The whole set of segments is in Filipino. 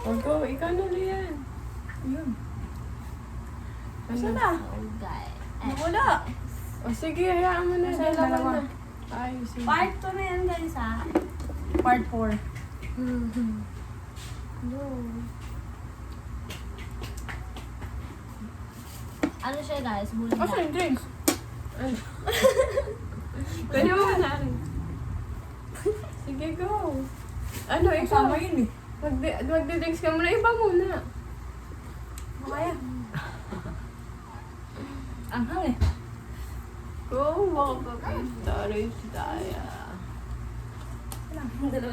O go, ikaw na yan. Yun. Ano? Saan na? Okay. Nawala. O sige, hayaan mo na. Nasa Dalawa dalawa. na. Ay, sige. Part 2 na yan guys ha. Part 4. No. Ano siya guys? Bulan Asa yung drinks? Ano? Kanya mo na rin. Sige, go. Ano, ikaw? Kasama yun eh. Magdi-drinks ka muna. Iba muna. Makaya. Anghang eh. Go, makapag-storage tayo.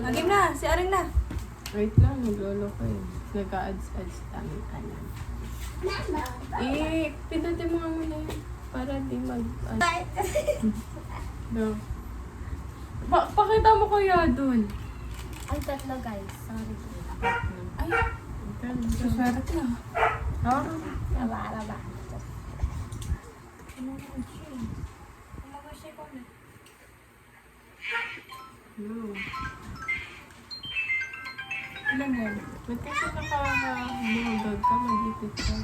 Agim na. Si Aring na. Wait lang, naglolo ko eh. Nag-a-ads namin alam. Pindutin mo nga muna yun. Para di mag... No. Pakita mo kaya dun. Ang tatlo guys. Sorry. Ay, suswerte na. Ha? Raba. Ano naman siya eh. Umaga siya ko na. No. Ilan yan? Ba't kasi naka-bulldog ka? Mag-ipit ka.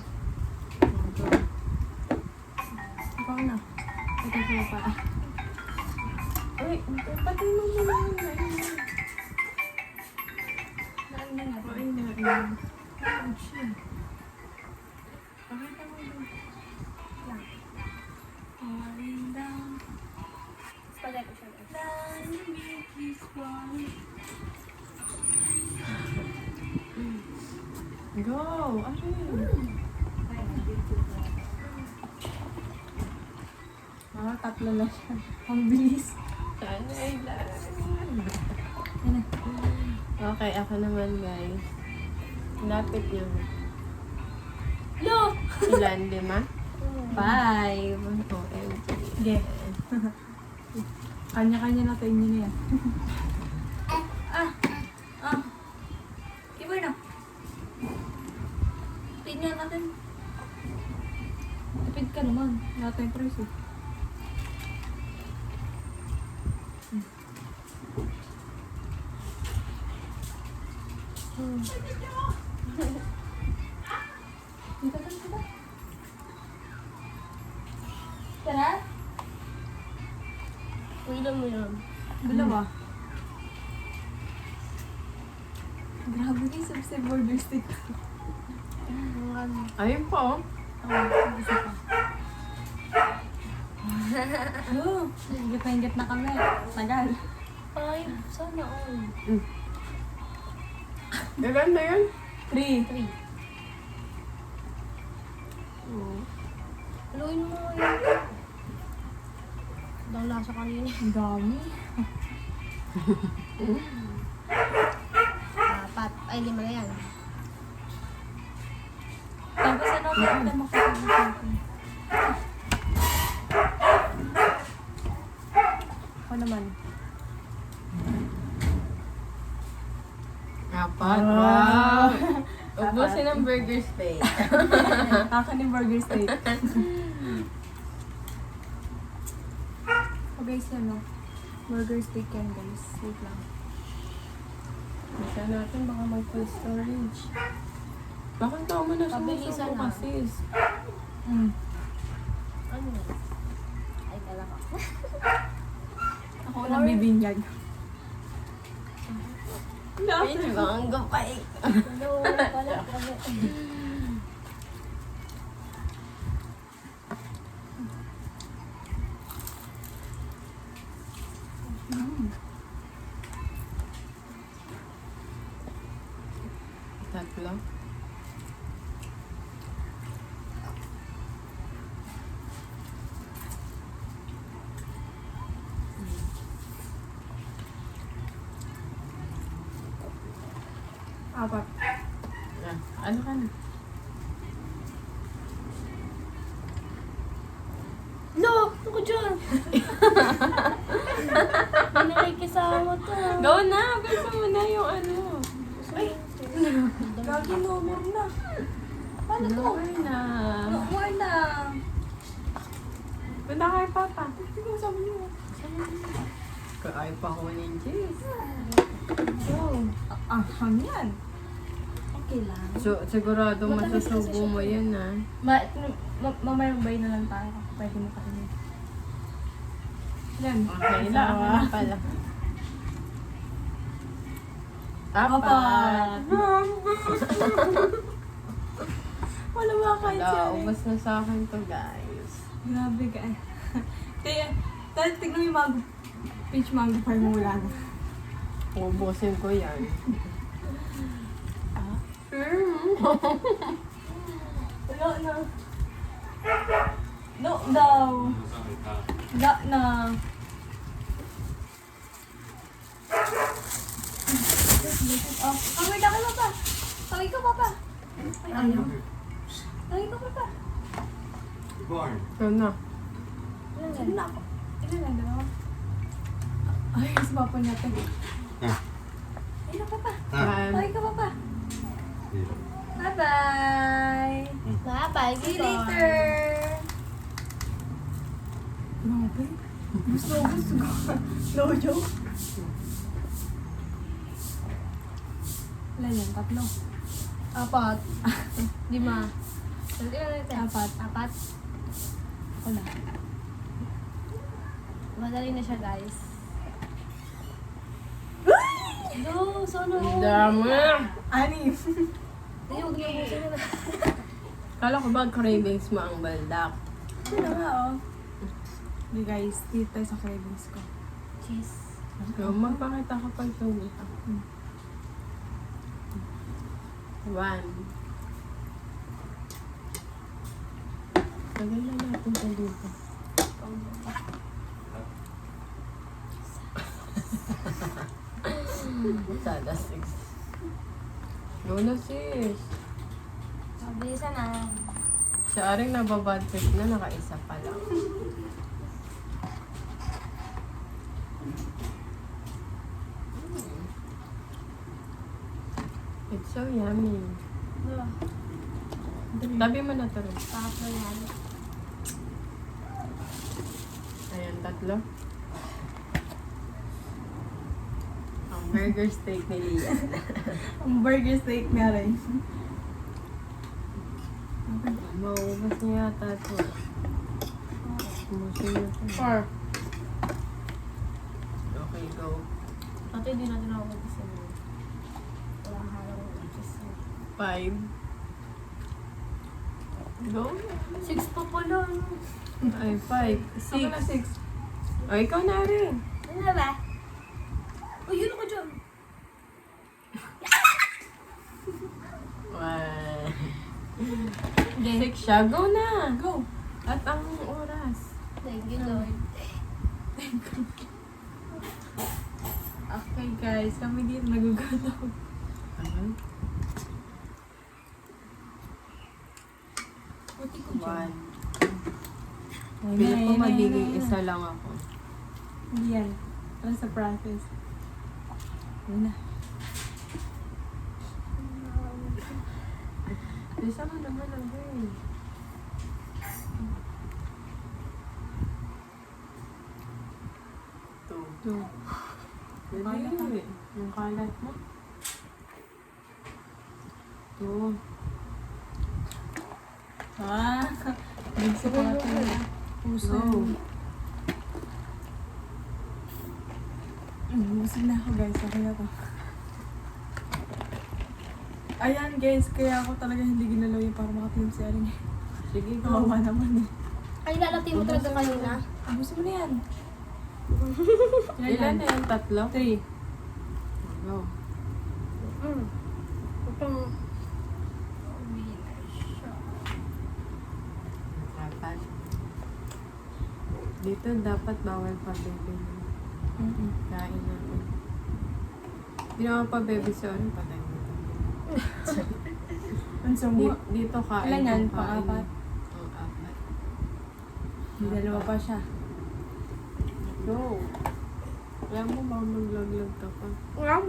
Ikaw na. Ito ko pa. Uy, pati mo muna yun. Naan na nga. Ay, na. Ano siya? Pakita mo dun. Lang. Falling down. Spaghetti siya guys. Down to make this one. Go! Ano yun? Tatlo na siya. Ang bilis. Sana ay lang. Ano? Okay, ako naman guys. Lapit yun. Lo! Ilan? 5? 5. OMG. Sige. Kanya-kanya na tayo niyo na yan. Iba na. Tingnan natin. Tipid ka naman. Wala tayong price eh. Dito ka, dito. Tara. Uwilan mo yun. Dalawa. Grabe kayo sa border stick. Ayun po. Isa pa. Ingat na ingat na kami. Tagal. 5. Sana all. Ilan na yun? 3. 3. Oo. Haluin mo yun. Daw lasa kanina. Ang dami. 4. Ay, 5 na yan. Tapos ano maganda makakabit natin. Ako naman. 4. Wow. Ubusin ang burger steak. Akin yung burger steak. So guys, ano? Burger steak yan guys. Wait lang. Bisa natin baka mag-full storage. Bakit ka mo na Pabilisan sumusuko na. kasi? Ano yan? Ay, kala ko. Ako lang bibinyag. Pwede ba ang gapay? Hello, pala kami. Tatlo. Apat. Ano ka na? No! Ako dyan! Hindi nakikisama to. Go na! Bisa mo na yung ano. Ay! Gagi number na. Paano to? Lower na. More na. Punta kay Papa. Tingnan mo sabi niyo. Kaay pa ko ng cheese. Go. Hangyan. Okay lang. So, sigurado Matamis kasi masusubo siya mo po. yan, ah. Mamayang bay na lang tayo. Pwede mo kainin. Yan. Okay, Isa, na pala. Apat. Wala makakain siya. Ubas na sa akin to, guys. Grabe ka. Kaya, tignan mo yung mango. Peach mango pie mo wala na. Ubusin ko yan. Wala na. No daw. Wala na. Oh, kaway ka pa. Kaway ka pa. Ay, ayaw. Kaway ka pa. Born. Ikaw na. Sige na ako. Ilan lang, dalawa? Ay, sa papa natin. Ah. Ay, na papa. Ah. Kaway ka pa. Bye-bye. Bye-bye. See you later. Grabe. Gusto ko. No joke. Ilan yan? Tatlo? Apat. 5. Ilan natin? Apat. Apat. Ako na. Madali na siya, guys. No, solo. Dami. Anim. Hindi, huwag niyo busin na. Kala ko ba cravings mo ang baldak? Ano nga, oh. Hindi guys, dito tayo sa cravings ko. Cheese. So, magpakita ka pag tuwi ka. 1. Tagal na natin sa dito. Sada 6. Go na sis. Mabilisan na. Si Aring nababad trip na, nakaisa pa lang. It's so yummy. No. Tabi mo na to rin. Pakaplo yan. Ayan, 3. Ang burger steak ni Lian. Ang burger steak nga rin. Maubos niya yata ito. Umusin niya ito. 4. Okay, go. Ate, hindi natin ako mag-isa mo. Walang harang cheese. 5. Go. 6 pa pala. Ay, 5. Ako na 6. 6. O, ikaw na rin. Ano na ba? Oh, yun ako dyan. 1. 6 siya. Go na. Go. At ang oras. Thank you, Lord. Okay guys, kami din nagugutom. Puti ko 1. Ay, Pili ko ay, magiging ay, ay. isa lang ako. Hindi yan. Para sa practice. Ayun na. Isa mo naman ang girl. Two. Kalat na. Dali. Yung kalat mo. 2. Ah, gusto ko natin na. Puso. Go. Busog na ako guys. Okay na to. Ayan guys, kaya ako talaga hindi ginalaw yun para makatilim si Aling. Sige, go. Kawawa naman eh. Ay, lalati mo talaga kanina. Gusto mo na yan. Ilan na yung 3? 3. Go. Itong... 4. Dito dapat bawal pa bebe. Kain natin. Hindi naman pa bebe, sorry. Patay mo. Ang sumo. Dito kain. Ilan yan? kung kain. Pang-apat? Ang 4. Dalawa pa siya. Go. Kaya mo ba maglaglag ka pa? 4.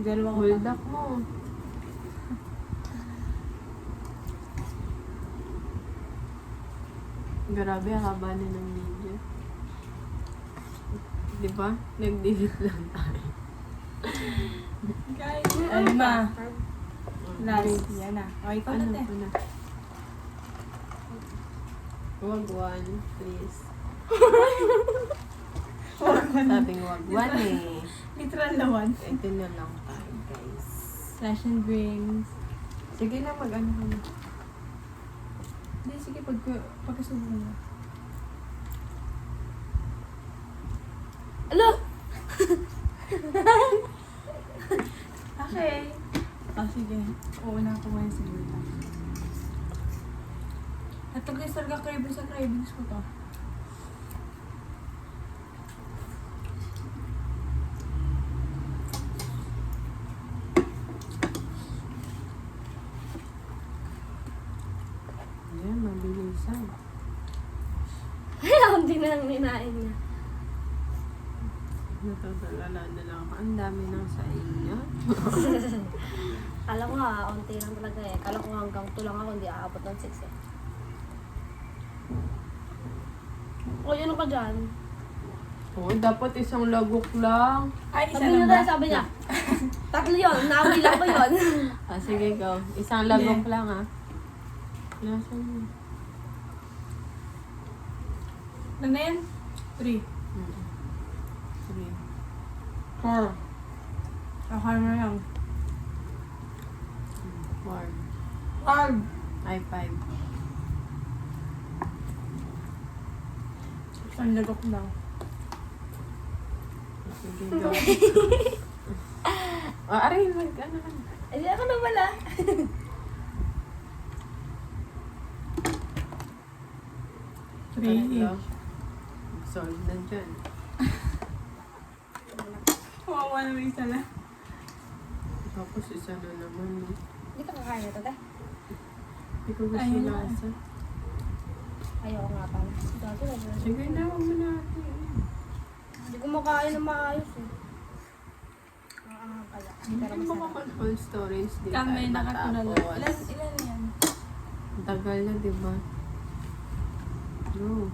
Dalawa ko pa. Hold up mo. Grabe, haba na ng video. Di ba? Nag-delete lang tayo. Guys, Lima. Carb. Last. Yan na. O, ikaw na, Ano te. ko na? Wag one, please. Sabing wag one eh. Literal na one. Ito na lang tayo, guys. Flash and drinks. Sige na, mag-ano ka na. Hindi, sige, pagkasubo mo na. Alo! Okay. Sige. Uuna ako ngayon sa luta. Ito guys, talaga cravings ko to. Ayan, mabilisan. Kailangan din na ninain niya. Natutulala na lang ako. Ang dami nang sa inyo. Kala ko onti lang talaga eh. Kala ko hanggang 2 lang ako, hindi aabot ng 6 eh. O, yun ka dyan. Oo, dapat isang lagok lang. Ay, isa Sabi lang niya ba? tayo, sabi niya. 3 yun, naamoy lang ko yun. Ah, sige, go. Isang lagok lang, ah. Nasaan mo? Lang na yan? 3. 3. 4. Akala mo lang. 4. 5. Ay, 5. Isang lagok lang. Sige, go. Aray, mag-ano ka na. Hindi ako na wala. Three. Solve na dyan. Kawawa naman isa lang. Tapos isa na naman. eh. Hindi ka kakain nito, te? Hindi ko gusto Ayun na. lasa. Ayoko nga pala. Dati na ba? Sige na, huwag mo natin. Hindi ko makain na maayos eh. Pala. Pero Hindi mo masarap. ka cold storage din Kami tayo nakatulala. matapos. Ilan na yan? Ang tagal na, di ba? No.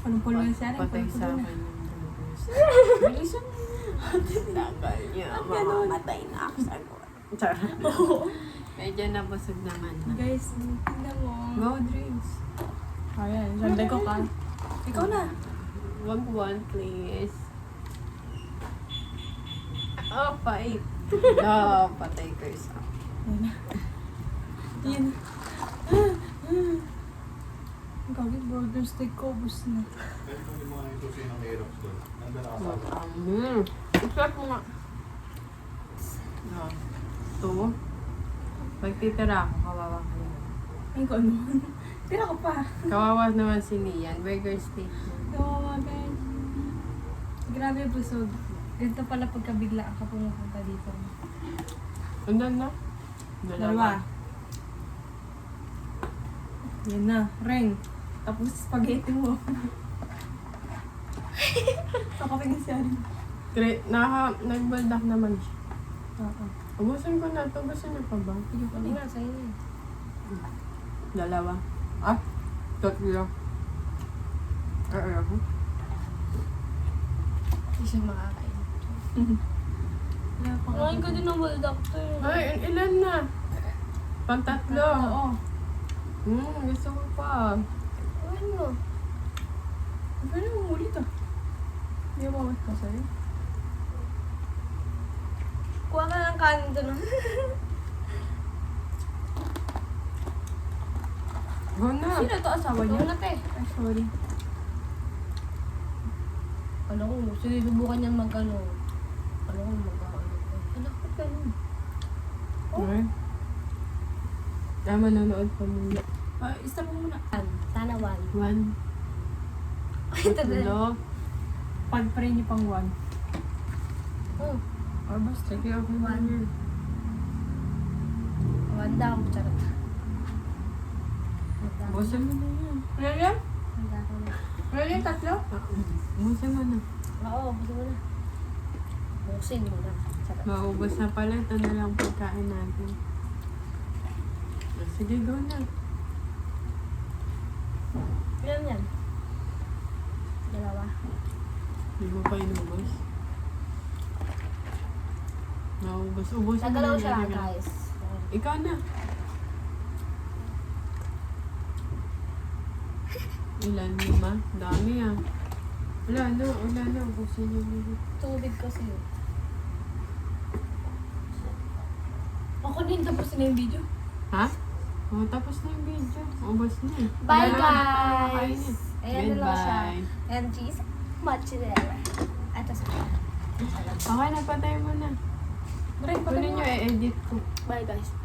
Anong pulo yung siya? Patay sa akin yung burgers. Bilisan mo na. Tagal niya. Mamamatay na ako sa Charot. Medyo nabusog naman na. Guys, tingnan mo. Go drinks. Ayan, isang lagok ka. Ikaw na. Wag one, please. Oh, 5. Oh, patay ko isa. Ayan na. Yan. Ang kagit burger steak ko, ubus na. Pero kung yung mga itusin ng Aerox doon, nandun na kasama. Iswat mo nga. No. 2. Pagtitira ako, kawawa ka naman. Ay, ko ano. Tira ko pa. Kawawa naman si Nian. Burger steak mo. Kawawa, guys. Grabe, busog. Ganito pala pagkabigla ka pumupunta dito. Andan na? Dalawa. Yan na, ring. Tapos spaghetti mo. Kakapigin siya rin. Nag-baldak naman siya. Oo. Ubusin ko na ito. Gusto niyo pa ba? Sige pa Hindi na. nga, sa'yo yun. 2. Ah, 3. Ako. Hindi siya makakain. Wala pang Kumain ka din ng well doctor. Ay, ilan na? Pang 3. Oo. Gusto ko pa. Kumain mo. Pwede mo ulit ah. Hindi ako mawat ka sa'yo. Kuha ka ng kanin doon. Go na. Sino to asawa niya? Wala te. Ay, sorry. Ano ko, sinusubukan niya mag-ano. Ano ko, mag-ano. Anak ko pa yun. Okay. Manonood pa muna. Isa mo muna. Sana 1. 1. Ito na. 3. Pag-pray niyo pang 1. Oh, Or basta. Sige, okay. 1 daw. Charot. Busin mo na yan. Ano yan? Handa ko na. Ano yan? 3? Busin mo na. Oo, gusto mo na. Busin mo na. Charot. Maubos na pala. Ito na lang pagkain natin. Sige, go na. Ilan yan? 2. Hindi mo pa inubos. Naubos. Ubos. Nagalaw siya, guys. Ikaw na. Ilan? 5? Dami ah. Wala na. Ubusin niyo na. Tubig kasi. Ako din, tapos na yung video. Ha? Oh, tapos na yung video. Ubos na eh. Bye, Wala na guys! nakakakain eh. Ayan na lang siya. Goodbye. And cheese, mozzarella. Ito sa Okay na, patay mo na. Bray, Kunin nyo, i-edit ko. Bye, guys.